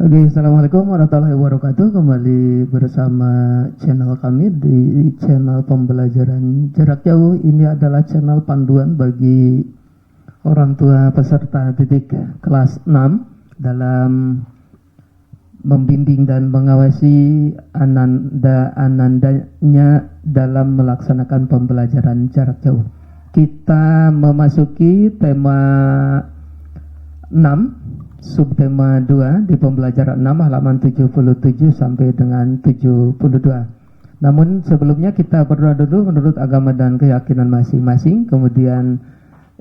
Oke, Assalamualaikum warahmatullahi wabarakatuh. Kembali bersama channel kami di channel pembelajaran jarak jauh. Ini adalah channel panduan bagi orang tua peserta didik kelas 6 dalam membimbing dan mengawasi anandanya dalam melaksanakan pembelajaran jarak jauh. Kita memasuki tema 6, subtema 2 di pembelajaran 6 halaman 77 sampai dengan 72. Namun sebelumnya kita berdoa dulu menurut agama dan keyakinan masing-masing. Kemudian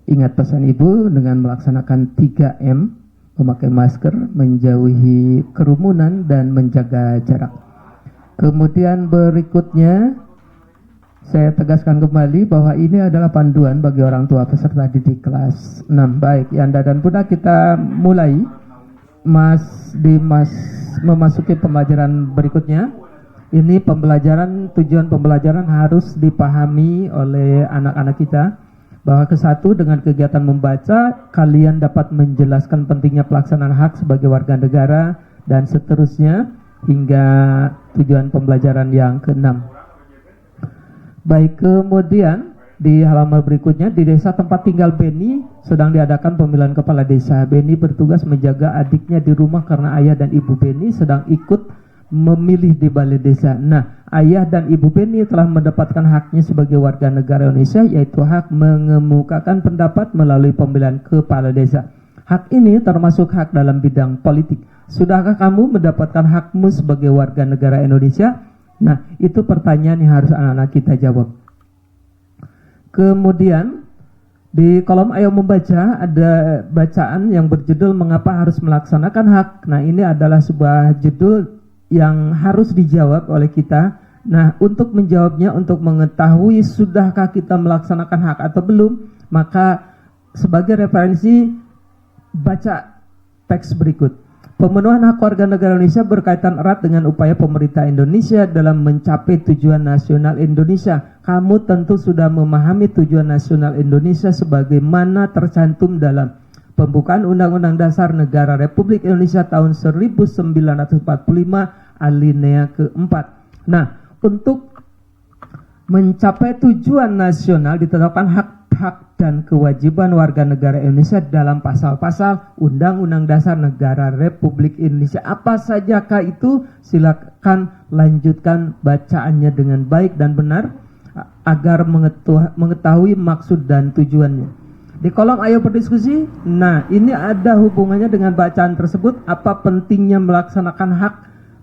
ingat pesan Ibu dengan melaksanakan 3M, memakai masker, menjauhi kerumunan dan menjaga jarak. Kemudian berikutnya saya tegaskan kembali bahwa ini adalah panduan bagi orang tua peserta didik kelas 6. Baik, Yanda dan Bunda, kita mulai memasuki pembelajaran berikutnya. Ini tujuan pembelajaran harus dipahami oleh anak-anak kita, bahwa kesatu dengan kegiatan membaca, kalian dapat menjelaskan pentingnya pelaksanaan hak sebagai warga negara, dan seterusnya hingga tujuan pembelajaran yang ke-6. Baik, kemudian di halaman berikutnya, di desa tempat tinggal Beni sedang diadakan pemilihan kepala desa. Beni bertugas menjaga adiknya di rumah karena ayah dan ibu Beni sedang ikut memilih di balai desa. Nah, ayah dan ibu Beni telah mendapatkan haknya sebagai warga negara Indonesia, yaitu hak mengemukakan pendapat melalui pemilihan kepala desa. Hak ini termasuk hak dalam bidang politik. Sudahkah kamu mendapatkan hakmu sebagai warga negara Indonesia? Nah, itu pertanyaan yang harus anak-anak kita jawab. Kemudian di kolom ayo membaca ada bacaan yang berjudul mengapa harus melaksanakan hak. Nah, ini adalah sebuah judul yang harus dijawab oleh kita. Nah, untuk menjawabnya, untuk mengetahui sudahkah kita melaksanakan hak atau belum, maka sebagai referensi baca teks berikut. Pemenuhan hak warga negara Indonesia berkaitan erat dengan upaya pemerintah Indonesia dalam mencapai tujuan nasional Indonesia. Kamu tentu sudah memahami tujuan nasional Indonesia sebagaimana tercantum dalam pembukaan Undang-Undang Dasar Negara Republik Indonesia tahun 1945 alinea keempat. Nah, untuk mencapai tujuan nasional ditetapkan hak dan kewajiban warga negara Indonesia dalam pasal-pasal Undang-Undang Dasar Negara Republik Indonesia. Apa sajakah itu? Silakan lanjutkan bacaannya dengan baik dan benar agar mengetahui maksud dan tujuannya. Di kolom ayo berdiskusi. Nah, ini ada hubungannya dengan bacaan tersebut. Apa pentingnya melaksanakan hak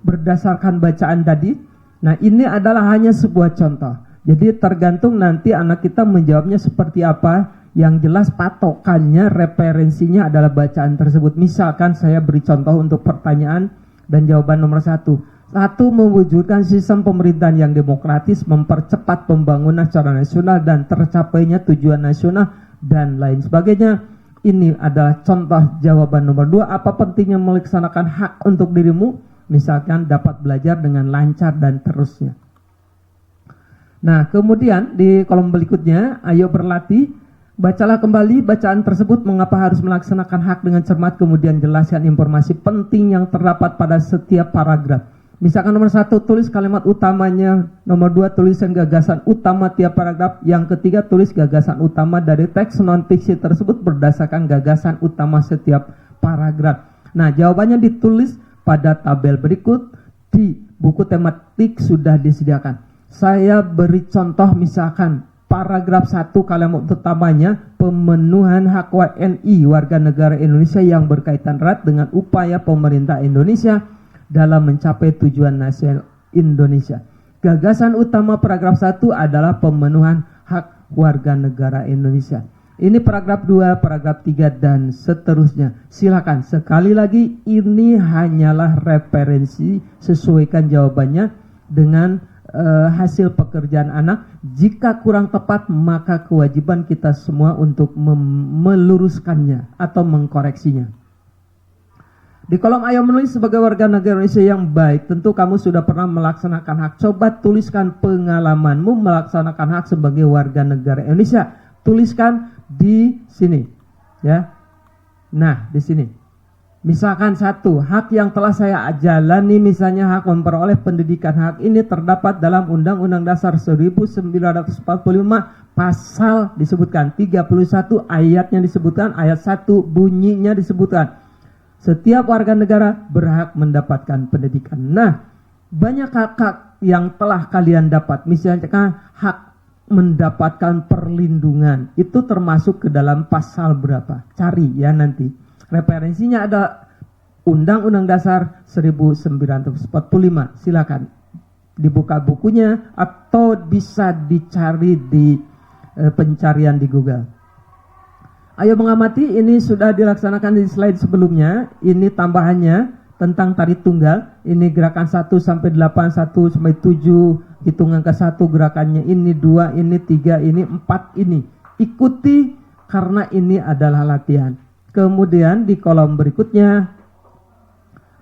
berdasarkan bacaan tadi? Nah, ini adalah hanya sebuah contoh. Jadi tergantung nanti anak kita menjawabnya seperti apa. Yang jelas patokannya, referensinya adalah bacaan tersebut. Misalkan saya beri contoh untuk pertanyaan dan jawaban nomor 1. 1. Mewujudkan sistem pemerintahan yang demokratis, mempercepat pembangunan secara nasional dan tercapainya tujuan nasional dan lain sebagainya. Ini adalah contoh jawaban nomor 2. Apa pentingnya melaksanakan hak untuk dirimu? Misalkan dapat belajar dengan lancar dan terusnya. Nah, kemudian di kolom berikutnya, ayo berlatih. Bacalah kembali bacaan tersebut, mengapa harus melaksanakan hak dengan cermat, kemudian jelaskan informasi penting yang terdapat pada setiap paragraf. Misalkan nomor 1, tulis kalimat utamanya. Nomor 2, tuliskan gagasan utama tiap paragraf. Yang ketiga, tulis gagasan utama dari teks non-fiksi tersebut berdasarkan gagasan utama setiap paragraf. Nah, jawabannya ditulis pada tabel berikut. Di buku tematik sudah disediakan. Saya beri contoh, misalkan paragraf 1 kalimat utamanya, pemenuhan hak WNI warga negara Indonesia yang berkaitan erat dengan upaya pemerintah Indonesia dalam mencapai tujuan nasional Indonesia. Gagasan utama paragraf 1 adalah pemenuhan hak warga negara Indonesia. Ini paragraf 2, paragraf 3 dan seterusnya. Silakan, sekali lagi ini hanyalah referensi, sesuaikan jawabannya dengan hasil pekerjaan anak. Jika kurang tepat, maka kewajiban kita semua untuk meluruskannya atau mengkoreksinya. Di kolom ayo menulis sebagai warga negara Indonesia yang baik, tentu kamu sudah pernah melaksanakan hak. Coba tuliskan pengalamanmu melaksanakan hak sebagai warga negara Indonesia. Tuliskan di sini, ya. Nah, di sini. Misalkan satu, hak yang telah saya jalani, misalnya hak memperoleh pendidikan, hak ini terdapat dalam Undang-Undang Dasar 1945, pasal disebutkan 31, ayatnya disebutkan, ayat 1 bunyinya disebutkan. Setiap warga negara berhak mendapatkan pendidikan. Nah, banyak hak yang telah kalian dapat, misalnya hak mendapatkan perlindungan, itu termasuk ke dalam pasal berapa? Cari ya nanti. Referensinya ada Undang-Undang Dasar 1945. Silakan dibuka bukunya atau bisa dicari di pencarian di Google. Ayo mengamati, ini sudah dilaksanakan di slide sebelumnya. Ini tambahannya tentang tari tunggal. Ini gerakan 1 sampai 8, 1 sampai 7, hitungan ke 1 gerakannya ini 2, ini 3, ini 4, ini. Ikuti karena ini adalah latihan. Kemudian di kolom berikutnya,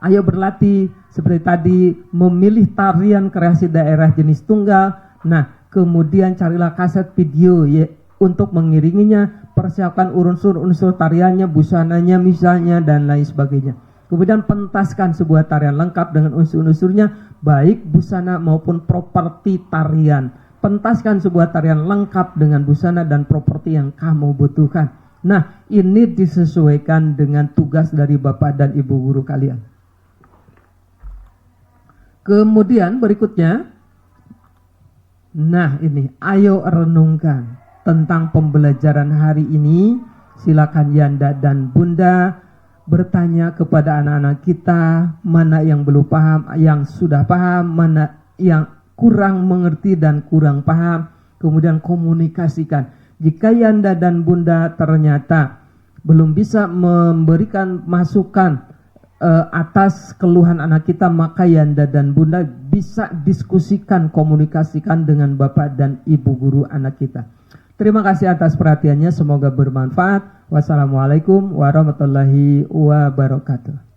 ayo berlatih seperti tadi, memilih tarian kreasi daerah jenis tunggal. Nah, kemudian carilah kaset video ya, untuk mengiringinya, persiapkan unsur-unsur tariannya, busananya misalnya, dan lain sebagainya. Kemudian pentaskan sebuah tarian lengkap dengan unsur-unsurnya, baik busana maupun properti tarian. Pentaskan sebuah tarian lengkap dengan busana dan properti yang kamu butuhkan. Nah, ini disesuaikan dengan tugas dari Bapak dan Ibu guru kalian. Kemudian berikutnya, nah ini, ayo renungkan tentang pembelajaran hari ini. Silakan Yanda dan Bunda bertanya kepada anak-anak kita, mana yang belum paham, yang sudah paham, mana yang kurang mengerti dan kurang paham. Kemudian komunikasikan. Jika Yanda dan Bunda ternyata belum bisa memberikan masukan atas keluhan anak kita, maka Yanda dan Bunda bisa diskusikan, komunikasikan dengan Bapak dan Ibu guru anak kita. Terima kasih atas perhatiannya, semoga bermanfaat. Wassalamualaikum warahmatullahi wabarakatuh.